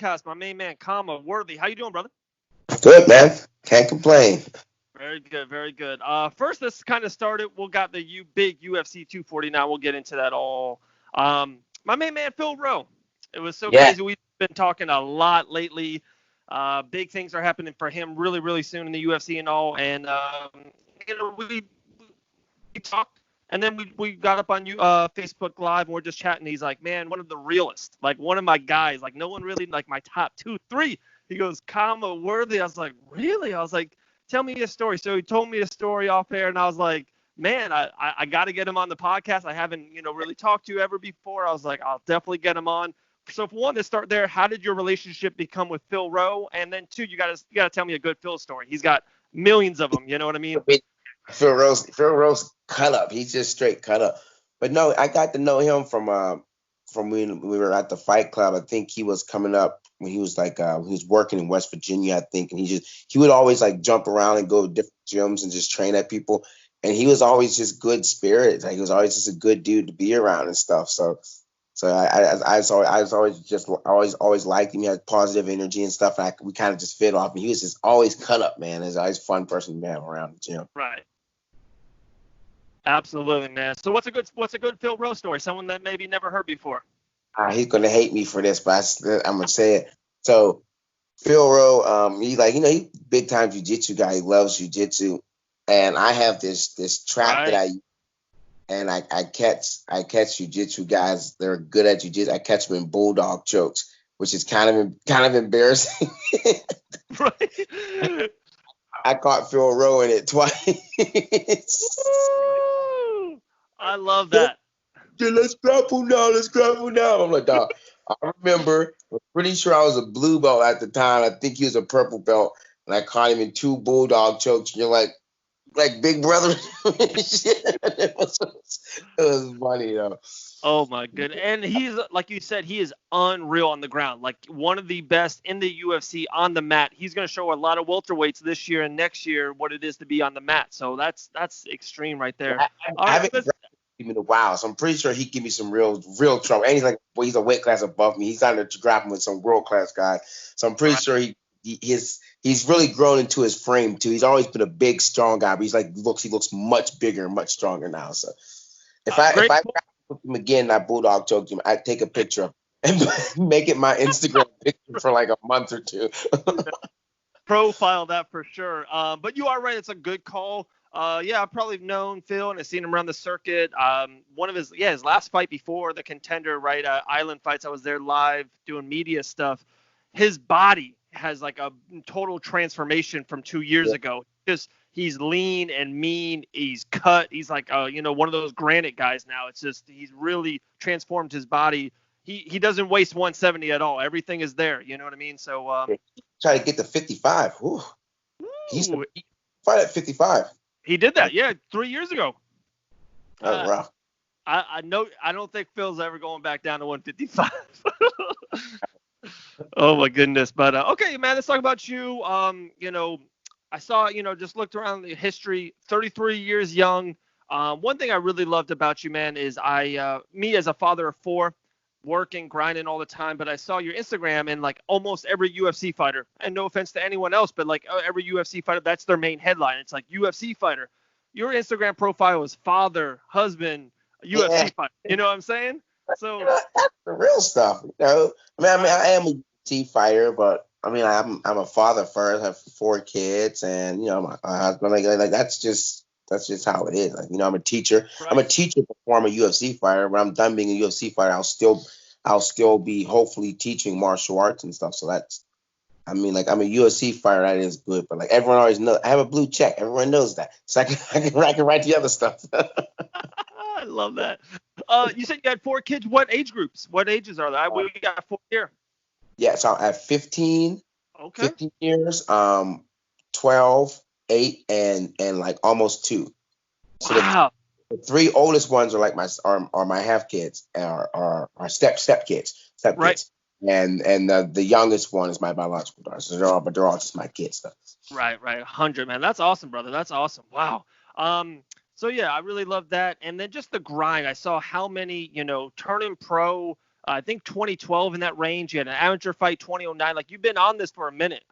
podcast. My main man, Khama, Worthy. How you doing, brother? Good, man. Can't complain. Very good, very good. First, let's kind of start it. We'll got the big UFC 249. We'll get into that all. My main man, Phil Rowe. It was so Yeah. crazy. We've been talking a lot lately. Big things are happening for him really, really soon in the UFC and all. And we talked, and then we got up on Facebook Live, and we're just chatting. He's like, man, one of the realest, like one of my guys, like no one really, like my top 2, 3. He goes, Khama, Worthy. I was like, really? I was like, tell me a story. So he told me a story off air, and I was like, man, I got to get him on the podcast. I haven't, really talked to you ever before. I was like, I'll definitely get him on. So for one, to start there, how did your relationship become with Phil Rowe? And then two, you gotta tell me a good Phil story. He's got millions of them. You know what I mean? Phil Rose cut up. He's just straight cut up. But no, I got to know him from when we were at the Fight Club. I think he was coming up when he was like he was working in West Virginia, I think, and he would always like jump around and go to different gyms and just train at people. And he was always just good spirits. Like he was always just a good dude to be around and stuff. So I always liked him. He had positive energy and stuff. And we kind of just fit off. And he was just always cut up, man. He's always a fun person to have around the gym. Right. Absolutely, man. So what's a good Phil Rowe story? Someone that maybe never heard before. He's gonna hate me for this, but I'm gonna say it. So Phil Rowe, he big time jiu-jitsu guy. He loves jiu-jitsu, and I have this trap that I use. And I catch jiu-jitsu guys that are good at jiu-jitsu. I catch them in bulldog chokes, which is kind of embarrassing. Right. I caught Phil Rowe in it twice. I love that. Yeah, let's grapple now. I'm like, dog. I remember. I'm pretty sure I was a blue belt at the time. I think he was a purple belt, and I caught him in 2 bulldog chokes. And you're like big brother. it was funny though. Oh my goodness. And he's, like you said, he is unreal on the ground. Like one of the best in the UFC on the mat. He's going to show a lot of welterweights this year and next year what it is to be on the mat. So that's extreme right there. I haven't grappled him in a while, so I'm pretty sure he'd give me some real trouble. And he's a weight class above me. He's out there grappling with some world class guy. So I'm pretty sure he's really grown into his frame too. He's always been a big, strong guy, but he looks much bigger and much stronger now. So if I grapple him again, I bulldog choked him, I'd take a picture of him and make it my Instagram picture for like a month or 2. Profile that for sure. But you are right. It's a good call. I've probably known Phil and I've seen him around the circuit. One of his last fight before the Contender, right? Island fights. I was there live doing media stuff. His body has like a total transformation from 2 years ago. Just he's lean and mean. He's cut. He's like one of those granite guys now. It's just he's really transformed his body. He doesn't waste 170 at all. Everything is there. You know what I mean? So try to get to 55. He's fight at 55. He did that, 3 years ago. That was rough. I don't think Phil's ever going back down to 155. Oh my goodness. But okay, man, let's talk about you. I saw, just looked around the history, 33 years young. One thing I really loved about you, man, is me as a father of 4, working, grinding all the time, but I saw your Instagram and like almost every UFC fighter, and no offense to anyone else, but like every UFC fighter, that's their main headline. It's like UFC fighter. Your Instagram profile is father, husband, UFC fighter. You know what I'm saying? So that's the real stuff. I am a UFC fighter, but I'm a father first. I have 4 kids, and my husband. Like that's just how it is. Like, I'm a teacher. Right. I'm a teacher before I'm a UFC fighter. When I'm done being a UFC fighter, I'll still be hopefully teaching martial arts and stuff. So that's, I'm a UFC fighter. That is good. But like everyone always knows, I have a blue check. Everyone knows that. So I can write the other stuff. I love that. You said you had 4 kids. What age groups? What ages are they? We got 4 here. Yeah, so at 15, okay. 15 years, 12, 8, and like almost 2. So wow. The 3 oldest ones are like my half kids, are step kids, right. kids. And the youngest one is my biological daughter. So they're all just my kids though. Right. 100, man. That's awesome, brother. That's awesome. Wow. So yeah, I really love that. And then just the grind. I saw how many, turning pro, I think 2012 in that range. You had an amateur fight 2009. Like you've been on this for a minute.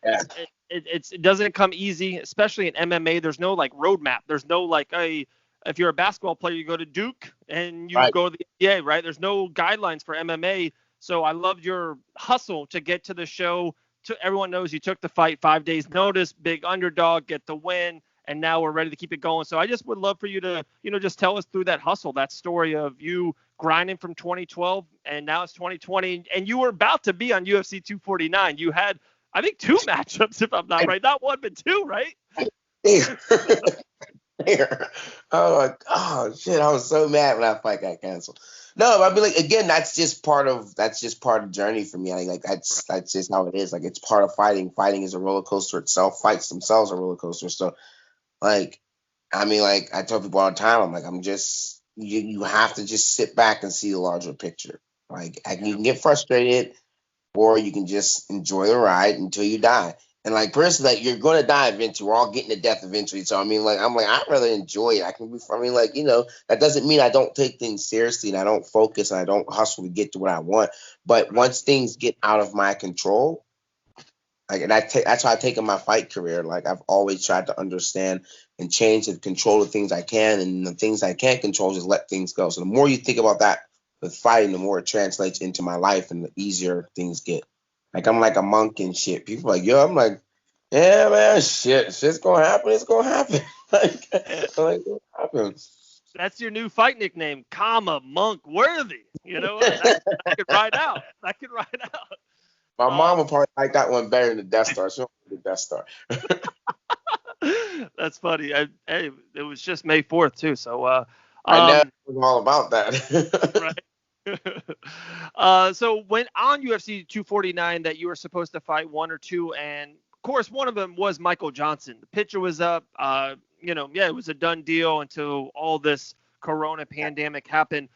Yeah. It doesn't come easy, especially in MMA. There's no like roadmap. There's no like if you're a basketball player, you go to Duke and you Right. go to the NBA, right? There's no guidelines for MMA. So I loved your hustle to get to the show. Everyone knows you took the fight 5 days notice, big underdog, get the win, and now we're ready to keep it going. So I just would love for you to, just tell us through that hustle, that story of you grinding from 2012 and now it's 2020, and you were about to be on UFC 249. You had, I think, 2 matchups, if I'm not right. Not 1, but 2, right? There. I was like, oh shit! I was so mad when that fight got canceled. No, I mean, like, again, that's just part of the journey for me. Like that's just how it is. Like, it's part of fighting. Fighting is a roller coaster itself. Fights themselves are roller coasters. So, like, I mean, like, I tell people all the time, I'm like, you have to just sit back and see the larger picture. Like, you can get frustrated, or you can just enjoy the ride until you die. And like, personally, like, you're going to die eventually. We're all getting to death eventually. So I mean, like, I'd rather enjoy it. Like, that doesn't mean I don't take things seriously and I don't focus and I don't hustle to get to what I want. But once things get out of my control, like, and that's how I take in my fight career. Like, I've always tried to understand and change and control the things I can, and the things I can't control, just let things go. So the more you think about that with fighting, the more it translates into my life, and the easier things get. Like, I'm like a monk and shit. People are like, yo, I'm like, yeah, man, shit's gonna happen. It's gonna happen. like what happens? That's your new fight nickname, Khama, Monk Worthy. You know what? That could ride out. That could ride out. My mom would probably like that one better than the Death Star. She don't like the Death Star. That's funny. Hey, it was just May 4th too, so I know all about that. right. So when on UFC 249 that you were supposed to fight 1 or 2, and of course one of them was Michael Johnson. The picture was up. It was a done deal until all this Corona pandemic happened.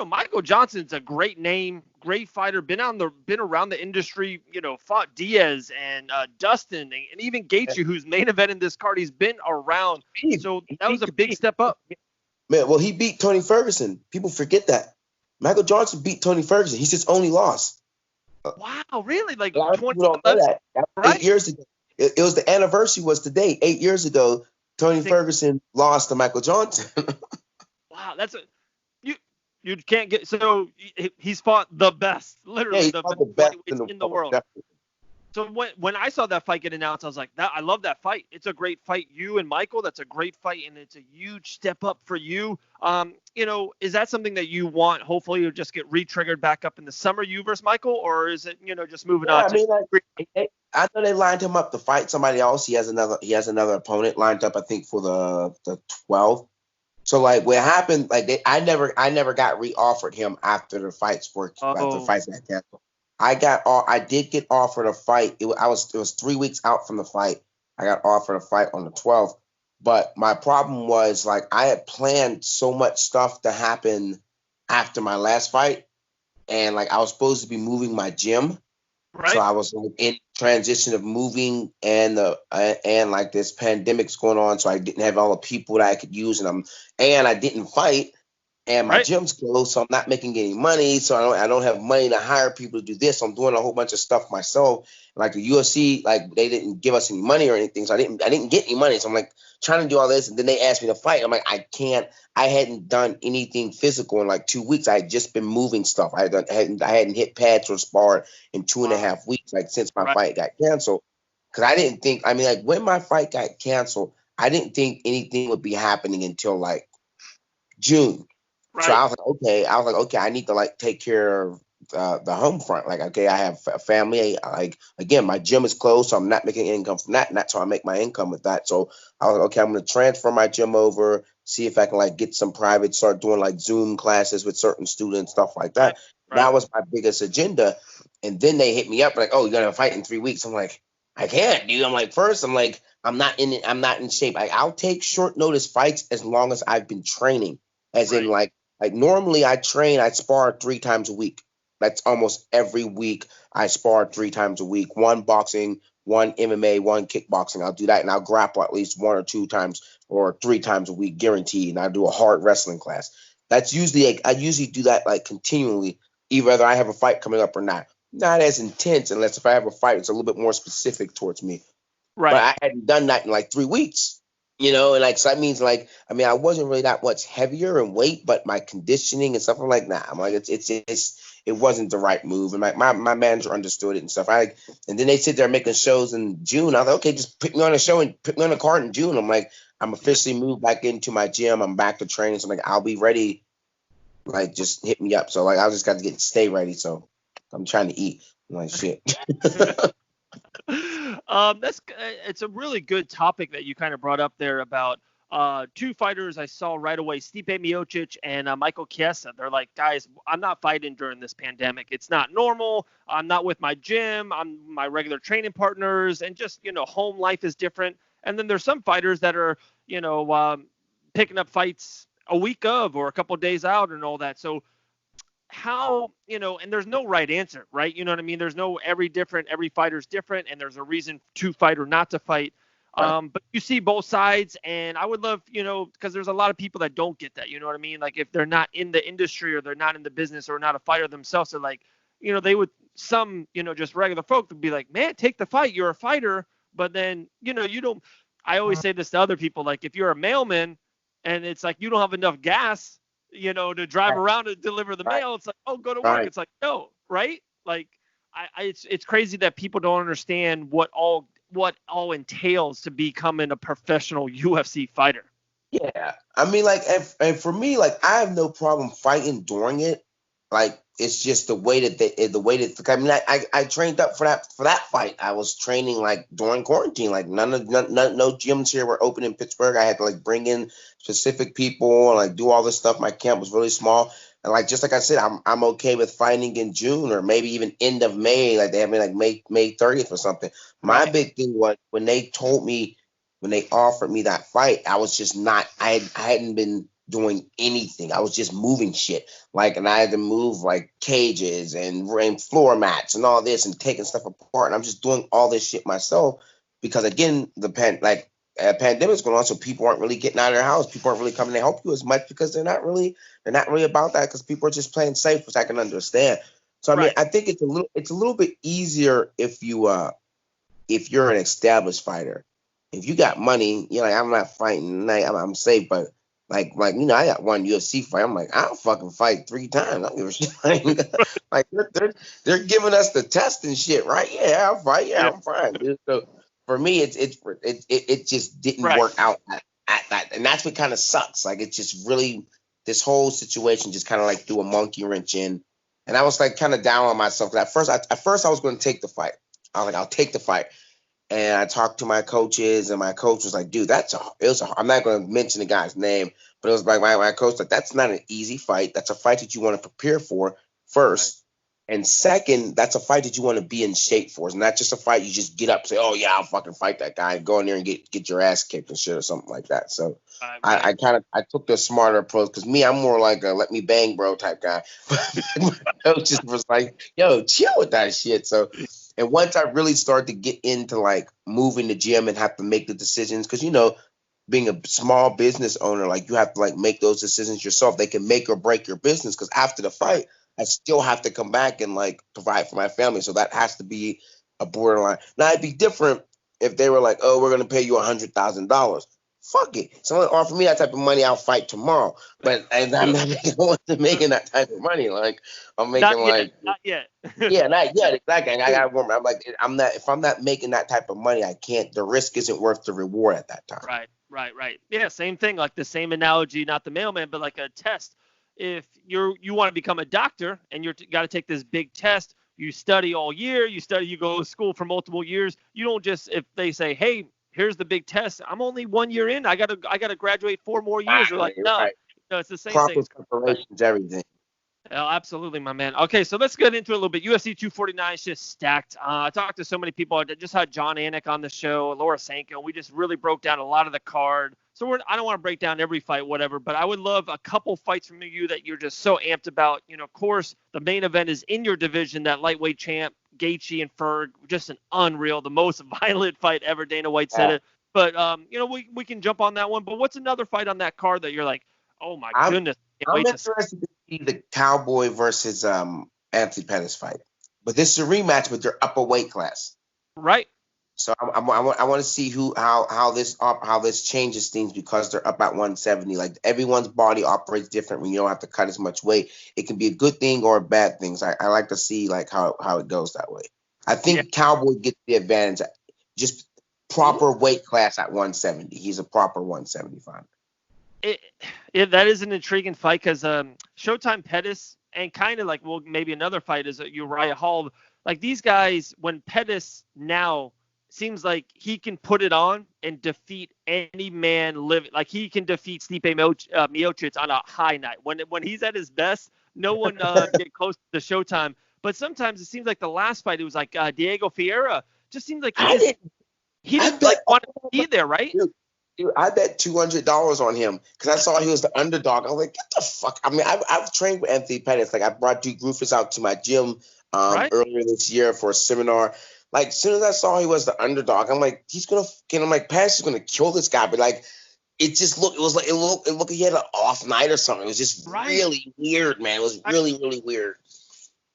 Michael Johnson's a great name, great fighter, been around the industry, fought Diaz and Dustin and even Gaethje, who's main event in this card. He's been around. So that was a big step up. Man, well, he beat Tony Ferguson. People forget that. Michael Johnson beat Tony Ferguson. He's his only loss. Wow, really? Like, a lot of people don't know that. That was right? 8 years ago. It was the anniversary was today. 8 years ago, Tony Ferguson lost to Michael Johnson. Wow, that's you can't get. So he's fought the best, literally the best in the world. Definitely. So when I saw that fight get announced, I was like, I love that fight. It's a great fight. You and Michael, that's a great fight, and it's a huge step up for you. Is that something that you want? Hopefully, you'll just get re-triggered back up in the summer, you versus Michael, or is it just moving on? I mean, I know they lined him up to fight somebody else. He has another opponent lined up, I think, for the 12th. So like what happened, like I never got re-offered him after the fights after the fights got canceled. I did get offered a fight. It was 3 weeks out from the fight. I got offered a fight on the 12th. But my problem was, like, I had planned so much stuff to happen after my last fight, and like I was supposed to be moving my gym. Right. So I was like in transition of moving, and like this pandemic's going on, so I didn't have all the people that I could use, and I didn't fight, and my gym's closed, so I'm not making any money, so I don't have money to hire people to do this. So I'm doing a whole bunch of stuff myself. Like the UFC, like they didn't give us any money or anything, so I didn't get any money. So I'm like trying to do all this, and then they asked me to fight. I'm like, I can't. I hadn't done anything physical in like 2 weeks. I had just been moving stuff. I hadn't hit pads or sparred in 2.5 weeks, like since my fight got canceled. Because I didn't think. I mean, like when my fight got canceled, I didn't think anything would be happening until like June. Right. So I was like, okay, I need to like take care of the home front. Like, okay, I have a family. Like, again, my gym is closed, so I'm not making income from that, and that's how I make my income with that. So I was like, okay, I'm going to transfer my gym over, see if I can like get some private, start doing like Zoom classes with certain students, stuff like that. Right. That was my biggest agenda. And then they hit me up like, oh, you're going to fight in 3 weeks. I'm like, I can't, dude. I'm like, first, I'm like, I'm not in shape. I'll take short notice fights as long as I've been training, as in like normally I spar 3 times a week. That's almost every week. I spar 3 times a week. 1 boxing, 1 MMA, 1 kickboxing. I'll do that, and I'll grapple at least 1 or 2 times or 3 times a week, guaranteed. And I do a hard wrestling class. That's usually I usually do that like continually. either I have a fight coming up or not. Not as intense unless if I have a fight, it's a little bit more specific towards me. But Right. I hadn't done that in like 3 weeks, and like so that means like I wasn't really that much heavier in weight, but my conditioning and stuff, I'm like, nah, I'm like it wasn't the right move, and my manager understood it and stuff. And then they sit there making shows in June. I was like, okay, just put me on a show and put me on a card in June. I'm like, I'm officially moved back into my gym. I'm back to training, so I'm like, I'll be ready. Like, just hit me up. So like, I just got to stay ready. So I'm trying to eat. I'm like, shit. It's a really good topic that you kind of brought up there about two fighters I saw right away, Stipe Miocic and Michael Chiesa. They're like, guys, I'm not fighting during this pandemic. It's not normal. I'm not with my gym. I'm my regular training partners, and just home life is different. And then there's some fighters that are picking up fights a week of or a couple of days out and all that. So how, and there's no right answer, right? You know what I mean? There's no every fighter's different, and there's a reason to fight or not to fight. Right. But you see both sides, and I would love, because there's a lot of people that don't get that, you know what I mean? Like if they're not in the industry or they're not in the business or not a fighter themselves, they're like, they would, just regular folk would be like, man, take the fight. You're a fighter. But then, you don't, I always say this to other people, like if you're a mailman and it's like, you don't have enough gas, to drive around and deliver the mail. It's like, oh, go to work. Right. It's like, no, right? Like, it's crazy that people don't understand what all entails to becoming a professional UFC fighter. Yeah, I mean, like, and for me, like, I have no problem fighting during it. Like, it's just the way that I mean, I trained up for that fight. I was training like during quarantine. Like, no gyms here were open in Pittsburgh. I had to like bring in specific people and like do all this stuff. My camp was really small, and like just like I said, I'm okay with fighting in June or maybe even end of May. Like they have me like May 30th or something. My Right. big thing was when they offered me that fight, I was just not. I hadn't been doing anything. I was just moving shit. Like, and I had to move like cages and floor mats and all this and taking stuff apart. And I'm just doing all this shit myself because again, pandemic's going on, so people aren't really getting out of their house. People aren't really coming to help you as much because they're not really about that because people are just playing safe, which I can understand. So I mean, Right. I think it's a little bit easier if you're an established fighter. If you got money, you're like, I'm not fighting tonight. I'm safe, but like I got one UFC fight. I'm like, I'll fucking fight 3 times. I don't give a shit. Like they're giving us the test and shit, right? Yeah, I'll fight. Yeah, Yeah. I'm fine. Dude. So for me, it just didn't Right. work out at that, and that's what kind of sucks. Like it's just really this whole situation just kind of like threw a monkey wrench in, and I was like kind of down on myself. 'Cause at first I was going to take the fight. I was like, I'll take the fight. And I talked to my coaches, and my coach was like, "Dude, I'm not going to mention the guy's name, but it was like my coach like, that's not an easy fight. That's a fight that you want to prepare for Right. first, and second, that's a fight that you want to be in shape for. It's not just a fight you just get up and say, oh yeah, I'll fucking fight that guy, and go in there and get your ass kicked and shit or something like that. So Right. Right. I took the smarter approach because I'm more like a let me bang bro type guy. My coach just was like, yo, chill with that shit. So. And once I really started to get into like moving the gym and have to make the decisions, because being a small business owner, like you have to like make those decisions yourself. They can make or break your business. Because after the Right. fight, I still have to come back and like provide for my family. So that has to be a borderline. Now it'd be different if they were like, oh, we're gonna pay you $100,000. Fuck it. Someone offer me that type of money, I'll fight tomorrow. But and I'm not making that type of money. Like I'm making Not yet. like Not yet. yeah, not yet. Exactly. I got to remember. I'm like, I'm not. If I'm not making that type of money, I can't. The risk isn't worth the reward at that time. Right. Right. Right. Yeah. Same thing. Like the same analogy, not the mailman, but like a test. If you want to become a doctor and you got to take this big test, you study all year. You go to school for multiple years. You don't just, if they say, hey, here's the big test. I'm only 1 year in. I gotta graduate 4 more years. They're like, Right, no, right. no, it's the same thing. Proper preparation's everything. Oh, absolutely, my man. Okay, so let's get into it a little bit. UFC 249 is just stacked. I talked to so many people. I just had John Anik on the show, Laura Sanko. We just really broke down a lot of the card. So I don't want to break down every fight, whatever, but I would love a couple fights from you that you're just so amped about. Of course, the main event is in your division, that lightweight champ, Gaethje and Ferg. Just an unreal, the most violent fight ever. Dana White said Yeah. it. But, we can jump on that one. But what's another fight on that card that you're like, oh, my I'm goodness, can't I'm wait to see? interested to see the Cowboy versus Anthony Pettis fight. But this is a rematch with their upper weight class. Right. So I want to see how this changes things because they're up at 170. Like everyone's body operates different when you don't have to cut as much weight. It can be a good thing or a bad thing. So I like to see like how it goes that way. I Yeah. think Cowboy gets the advantage. Just proper weight class at 170. He's a proper 175. That is an intriguing fight because Showtime Pettis and kind of like, well, maybe another fight is Uriah Hall. Like these guys, when Pettis now seems like he can put it on and defeat any man living. Like he can defeat Stipe Miocic on a high night. When he's at his best, no one get close to Showtime. But sometimes it seems like the last fight, it was like Diego Ferreira. Just seems like he didn't like want to be there, right? Dude, I bet $200 on him because I saw he was the underdog. I was like, get the fuck. I mean, I've trained with Anthony Pettis. Like I brought Duke Rufus out to my gym earlier this year for a seminar. Like as soon as I saw he was the underdog, I'm like, Pettis is gonna kill this guy. But like, it looked like he had an off night or something. It was just really weird, man. It was really, really weird.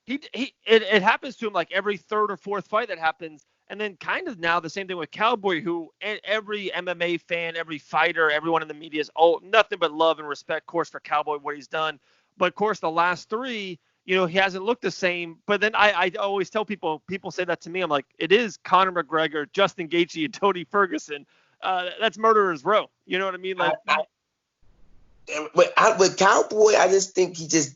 It happens to him like every third or fourth fight that happens. And then kind of now the same thing with Cowboy, who every MMA fan, every fighter, everyone in the media is nothing but love and respect, of course, for Cowboy, what he's done. But, of course, the last three, he hasn't looked the same. But then I always tell people say that to me. I'm like, it is Conor McGregor, Justin Gaethje, and Tony Ferguson. That's murderer's row. You know what I mean? Like, with Cowboy, I just think he just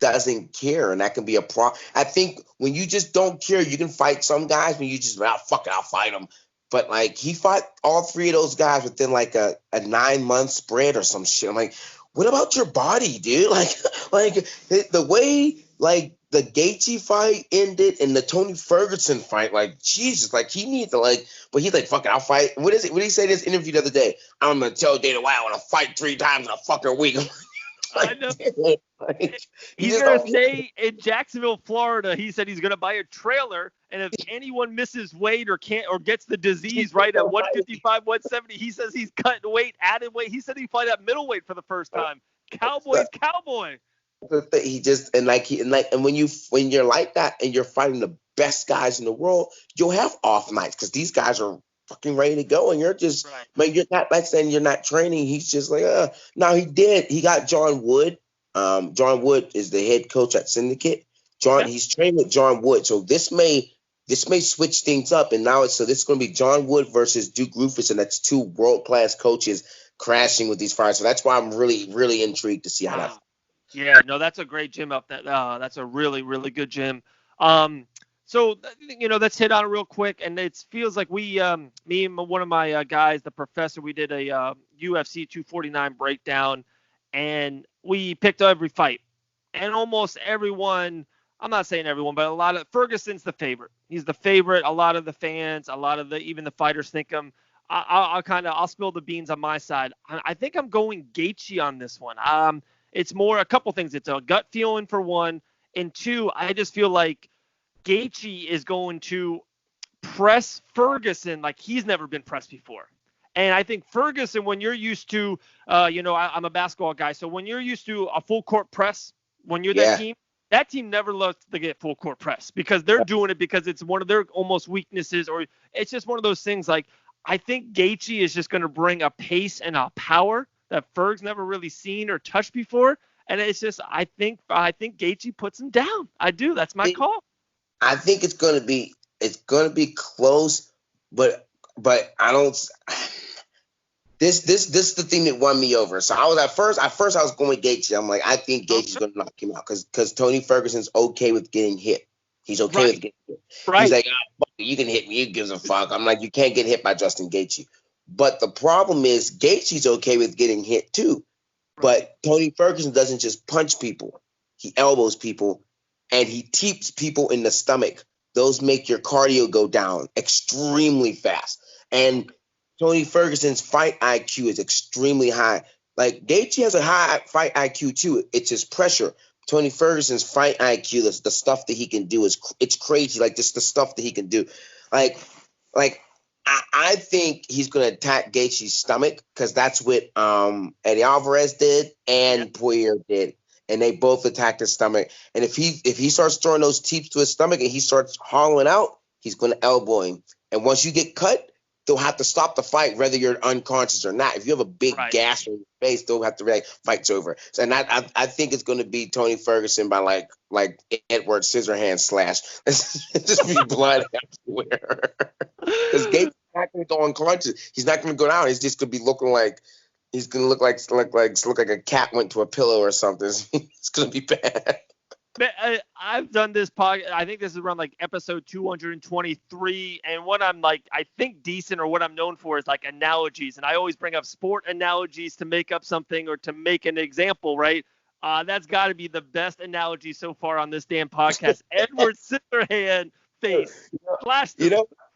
doesn't care, and that can be a problem. I think when you just don't care, you can fight some guys when you just fuck it, I'll fight them. But like he fought all three of those guys within like a 9-month spread or some shit. I'm like, what about your body, dude? Like the way like the Gaethje fight ended and the Tony Ferguson fight, like Jesus, like he needs to like, but he's like, fuck it, I'll fight. What is it? What did he say in this interview the other day? I'm gonna tell Dana White I want to fight 3 times in a fucking week. I know. He's going to stay in Jacksonville, Florida. He said he's going to buy a trailer, and if anyone misses weight or gets the disease right at 155, 170, he says he's cutting weight, added weight. He said he fight at middleweight for the first time. Cowboy. He just and when you're like that and you're fighting the best guys in the world, you'll have off nights because these guys are fucking ready to go, and you're just, but you're not like saying you're not training. He's just like, no, he got John Wood. John Wood is the head coach at Syndicate. He's trained with John Wood, so this may switch things up, and now this is going to be John Wood versus Duke Rufus, and that's 2 world-class coaches crashing with these fights. So that's why I'm really, really intrigued to see how that. Yeah, no, that's a great gym up that. That's a really, really good gym. So, let's hit on it real quick. And it feels like me and one of my guys, the professor, we did a UFC 249 breakdown, and we picked every fight. And almost everyone, I'm not saying everyone, but a lot of Ferguson's the favorite. He's the favorite. A lot of the fans, even the fighters think him. I'll spill the beans on my side. I think I'm going Gaethje on this one. It's more a couple things. It's a gut feeling for one, and 2, I just feel like Gaethje is going to press Ferguson like he's never been pressed before. And I think Ferguson, when you're used to, I'm a basketball guy, so when you're used to a full court press, when you're that team never loves to get full court press because they're doing it because it's one of their almost weaknesses, or it's just one of those things. Like I think Gaethje is just going to bring a pace and a power that Ferg's never really seen or touched before. And it's just, I think Gaethje puts him down. I do. That's my call. I think it's gonna be close, but I don't. This is the thing that won me over. So I was at first I was going Gaethje. I'm like, I think Gaethje's gonna knock him out because Tony Ferguson's okay with getting hit. He's okay with getting hit. He's like, you can hit me. Who gives a fuck? I'm like, you can't get hit by Justin Gaethje. But the problem is Gaethje's okay with getting hit too. But Tony Ferguson doesn't just punch people. He elbows people. And he teeps people in the stomach. Those make your cardio go down extremely fast. And Tony Ferguson's fight IQ is extremely high. Like Gaethje has a high fight IQ too. It's his pressure. Tony Ferguson's fight IQ, the stuff that he can do it's crazy. Like just the stuff that he can do. Like I think he's gonna attack Gaethje's stomach because that's what Eddie Alvarez did and Poirier did. and they both attack his stomach. And if he starts throwing those teeps to his stomach and he starts hollowing out, he's going to elbow him. And once you get cut, they'll have to stop the fight, whether you're unconscious or not. If you have a big gash on your face, they'll have to react. Fight's over. So, and I think it's going to be Tony Ferguson by like Edward Scissorhands slash. It's just be blood everywhere. Because Gates not going to go unconscious. He's not going to go down. He's just going to be looking like he's going to look like a cat went to a pillow or something. It's going to be bad. I've done this podcast. I think this is around like episode 223. And what I'm like, I think decent or what I'm known for is like analogies. And I always bring up sport analogies to make up something or to make an example, right? That's got to be the best analogy so far on this damn podcast. Edward Scissorhand face.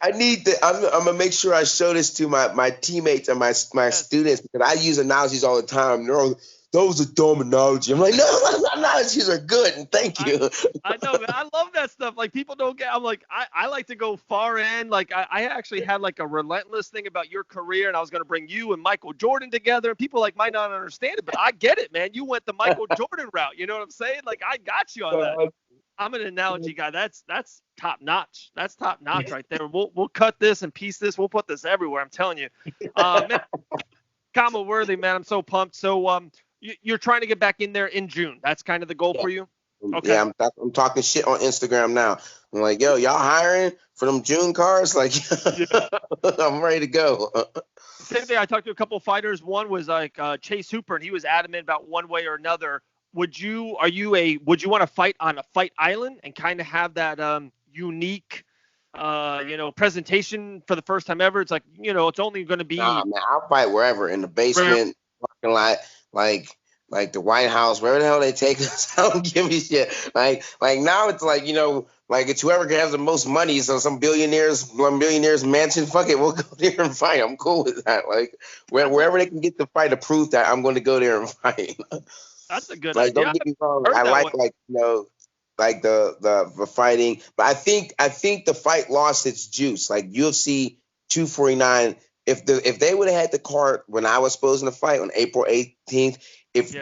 I need to. I'm gonna make sure I show this to my teammates and my students because I use analogies all the time. That was a dumb analogy. I'm like, no, analogies are good, and thank you. I know, man. I love that stuff. Like, people don't get. I'm like, I like to go far end. Like, I actually had like a relentless thing about your career, and I was gonna bring you and Michael Jordan together. People like might not understand it, but I get it, man. You went the Michael Jordan route. You know what I'm saying? Like, I got you on that. I'm an analogy guy. That's top notch. That's top notch right there. We'll cut this and piece this. We'll put this everywhere. I'm telling you. Man, Khama Worthy, man. I'm so pumped. So you're trying to get back in there in June. That's kind of the goal for you. Okay. Yeah, I'm talking shit on Instagram now. I'm like, yo, y'all hiring for them June cars? Like, I'm ready to go. Same thing. I talked to a couple of fighters. One was like Chase Hooper, and he was adamant about one way or another. Would you want to fight on a fight island and kind of have that unique, presentation for the first time ever? It's like, it's only going to be. Nah, man, I'll fight wherever, in the basement, parking lot, like the White House, wherever the hell they take us. I don't give a shit. Like now it's like, like it's whoever has the most money. So some billionaires mansion. Fuck it, we'll go there and fight. I'm cool with that. Like wherever they can get the fight to prove that, I'm going to go there and fight. That's a good idea. Don't get me wrong. I like the fighting, but I think the fight lost its juice. Like UFC 249, if they would have had the card when I was supposed to fight on April 18th,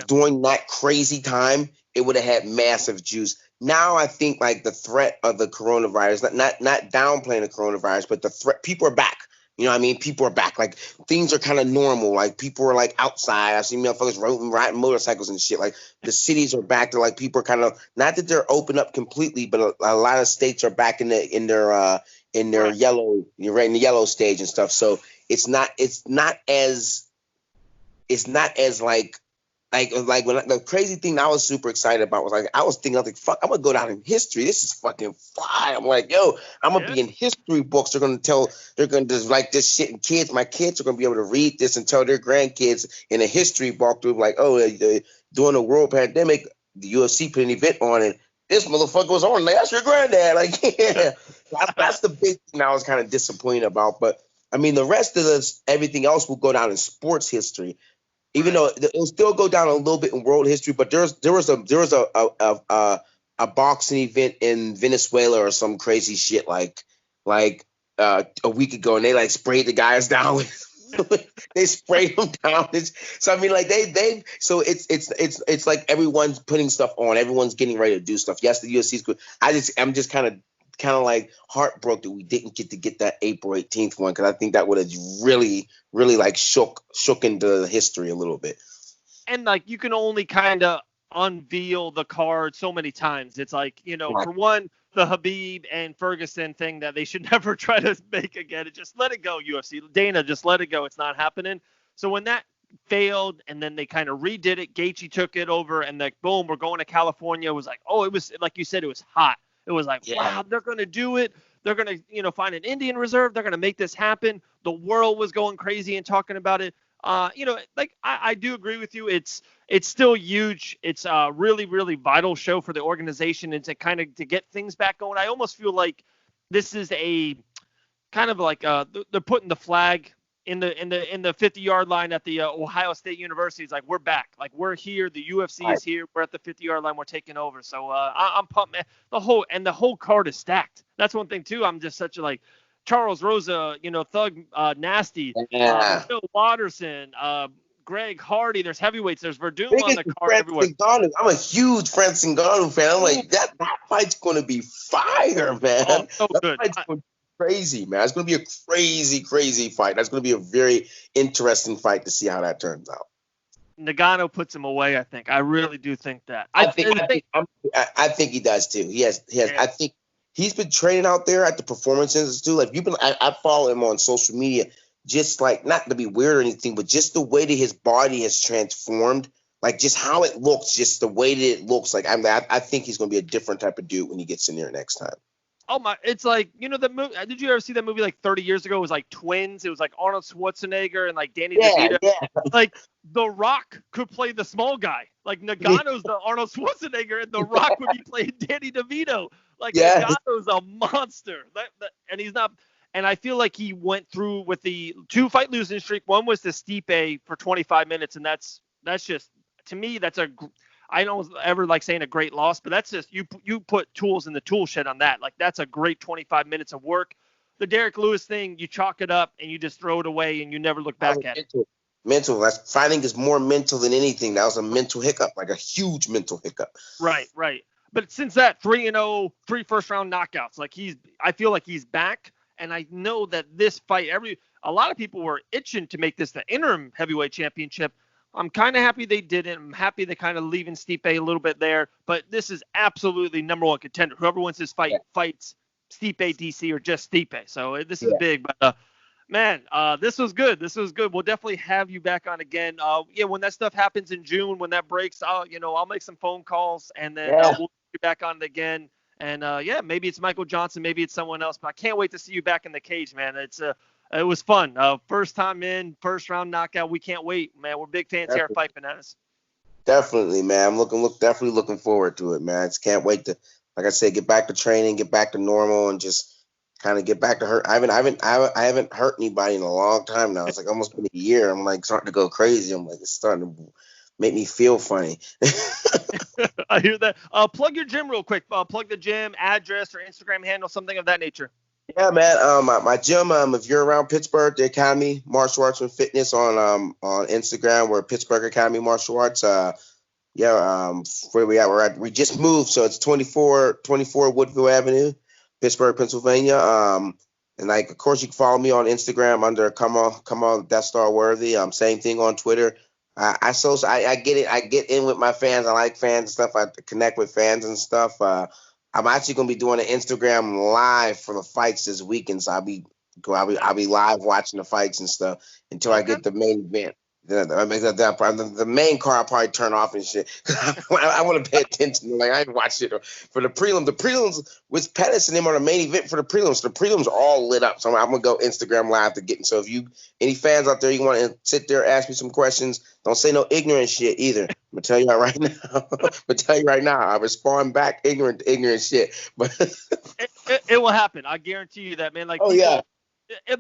during that crazy time, it would have had massive juice. Now I think like the threat of the coronavirus, not downplaying the coronavirus, but the threat, people are back. You know what I mean? People are back. Like, things are kind of normal. Like, people are, like, outside. I've seen motherfuckers riding motorcycles and shit. Like, the cities are back to, like, people are kind of, not that they're open up completely, but a lot of states are back in their yellow, you're right in the yellow stage and stuff. So it's not as like when the crazy thing I was super excited about was like I was thinking, fuck, I'm gonna go down in history. This is fucking fly. I'm like, yo, I'm gonna be in history books. They're gonna just like this shit, and my kids are gonna be able to read this and tell their grandkids in a history book through like, during the world pandemic, the UFC put an event on it. This motherfucker was on. Like, that's your granddad. Like, yeah, that's the big thing I was kind of disappointed about. But I mean, the rest of everything else will go down in sports history. Even though it'll still go down a little bit in world history, but there was a boxing event in Venezuela or some crazy shit like a week ago, and they like sprayed the guys down with they sprayed them down. So I mean, like so it's like everyone's putting stuff on, everyone's getting ready to do stuff. Yes, the UFC's good. I'm just kind of like heartbroken that we didn't get that April 18th one, because I think that would have really like shook into history a little bit. And like, you can only kind of unveil the card so many times. It's like, for one, the Habib and Ferguson thing that they should never try to make again. Just let it go, UFC. Dana, just let it go. It's not happening. So when that failed and then they kind of redid it, Gaethje took it over, and like, boom, we're going to California. It was like, it was like you said, it was hot. It was like, wow, they're going to do it. They're going to, find an Indian reserve. They're going to make this happen. The world was going crazy and talking about it. I do agree with you. It's still huge. It's a really, really vital show for the organization, and to get things back going. I almost feel like this is a kind of like they're putting the flag in the 50-yard line at the Ohio State University. It's like, we're back. Like, we're here. The UFC is here. We're at the 50-yard line. We're taking over. So I'm pumped, man. The whole card is stacked. That's one thing too. I'm just such a Charles Rosa, Thug Nasty, Bill Watterson, Greg Hardy. There's heavyweights. There's Verdum on Biggest the card Francis everywhere. Ngannou. I'm a huge Francis Ngannou fan. I'm like, that fight's going to be fire, man. Oh, so That good. fight's going to be crazy, man. It's going to be a crazy, crazy fight. That's going to be a very interesting fight to see how that turns out. Nagano puts him away, I think. I really do think that. I think he does too. He has. Yeah. I think he's been training out there at the Performance Institute. Like I follow him on social media. Just like, not to be weird or anything, but just the way that his body has transformed, like just how it looks, just the way that it looks. Like I think he's going to be a different type of dude when he gets in there next time. Oh my! It's like, the movie. Did you ever see that movie like 30 years ago? It was like Twins. It was like Arnold Schwarzenegger and like Danny DeVito. Yeah. Like The Rock could play the small guy. Like Nagano's the Arnold Schwarzenegger, and The Rock would be playing Danny DeVito. Like Nagano's a monster. And he's not. And I feel like he went through with the 2-fight losing streak. One was to Stipe for 25 minutes, and that's just, to me, that's I don't ever like saying a great loss, but that's just, you put tools in the tool shed on that. Like, that's a great 25 minutes of work. The Derek Lewis thing, you chalk it up and you just throw it away and you never look back at it. Mental. That's, fighting is more mental than anything. That was a mental hiccup, like a huge mental hiccup. Right. But since that, 3-0, 3 first-round knockouts. Like, I feel like he's back. And I know that this fight, a lot of people were itching to make this the interim heavyweight championship. I'm kind of happy they didn't. I'm happy they kind of leaving Stipe a little bit there. But this is absolutely number one contender. Whoever wins this fight fights Stipe, DC, or just Stipe. So this is big. But, man, this was good. We'll definitely have you back on again. When that stuff happens in June, when that breaks, I'll make some phone calls, and then we'll be back on it again. And, maybe it's Michael Johnson, maybe it's someone else, but I can't wait to see you back in the cage, man. It was fun. First time in, first round knockout. We can't wait, man. We're big fans here at Fight Bananas. Definitely, man. I'm definitely looking forward to it, man. I just can't wait to, like I said, get back to training, get back to normal, and just kind of get back to hurt. I haven't hurt anybody in a long time now. It's like almost been a year. I'm like starting to go crazy. I'm like, it's starting to make me feel funny. I hear that. Plug your gym real quick. Plug the gym address or Instagram handle, something of that nature. Yeah, man. My gym. If you're around Pittsburgh, the Academy Martial Arts and Fitness on Instagram. We're Pittsburgh Academy Martial Arts. Where we at? We just moved, so it's 24 Woodville Avenue, Pittsburgh, Pennsylvania. And like, of course, you can follow me on Instagram under Khama Death Star Worthy. Same thing on Twitter. I get it. I get in with my fans. I like fans and stuff. I connect with fans and stuff. I'm actually gonna be doing an Instagram live for the fights this weekend, so I'll be live watching the fights and stuff until I get the main event. The main card I'll probably turn off and shit. I want to pay attention. Like, I ain't watched it for the prelim. The prelims with Pettis and them are the main event for the prelims. The prelims are all lit up. So I'm gonna go Instagram live to get in. So if any fans out there, you want to sit there, ask me some questions, don't say no ignorant shit either. I'm gonna tell you right now. I respond back ignorant shit. But it will happen. I guarantee you that, man. Like,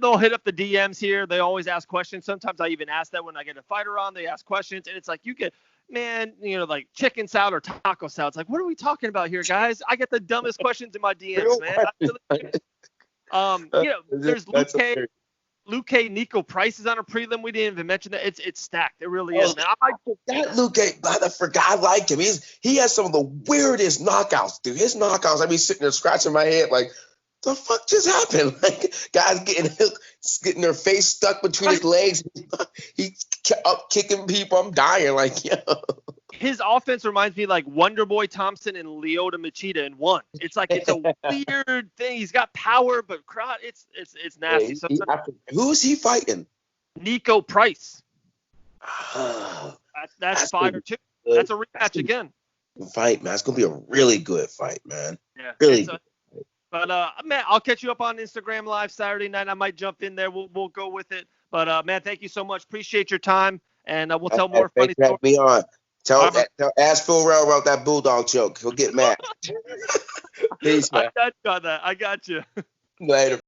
they'll hit up the DMs here. They always ask questions. Sometimes I even ask that when I get a fighter on. They ask questions, and it's like, you get, man, like chicken salad or taco salad. It's like, what are we talking about here, guys? I get the dumbest questions in my DMs, man. There's Luke Nico Price is on a prelim. We didn't even mention that. It's stacked. It really is, man. That Luke, I forgot I like him. He has some of the weirdest knockouts, dude. His knockouts, I be sitting there scratching my head like, the fuck just happened? Like, guys getting their face stuck between his legs. He's up kicking people. I'm dying. Like, yo. His offense reminds me like Wonder Boy Thompson and Lyoto Machida in one. It's like, it's a weird thing. He's got power, but it's nasty. Who's he fighting? Nico Price. That's fire too. That's a rematch again. Fight, man. It's gonna be a really good fight, man. Yeah, really good. But, man, I'll catch you up on Instagram Live Saturday night. I might jump in there. We'll go with it. But, man, thank you so much. Appreciate your time. And we'll tell more funny stories. Me on. Ask Phil Rowe about that bulldog joke. He'll get mad. Peace, man. I got you. Later.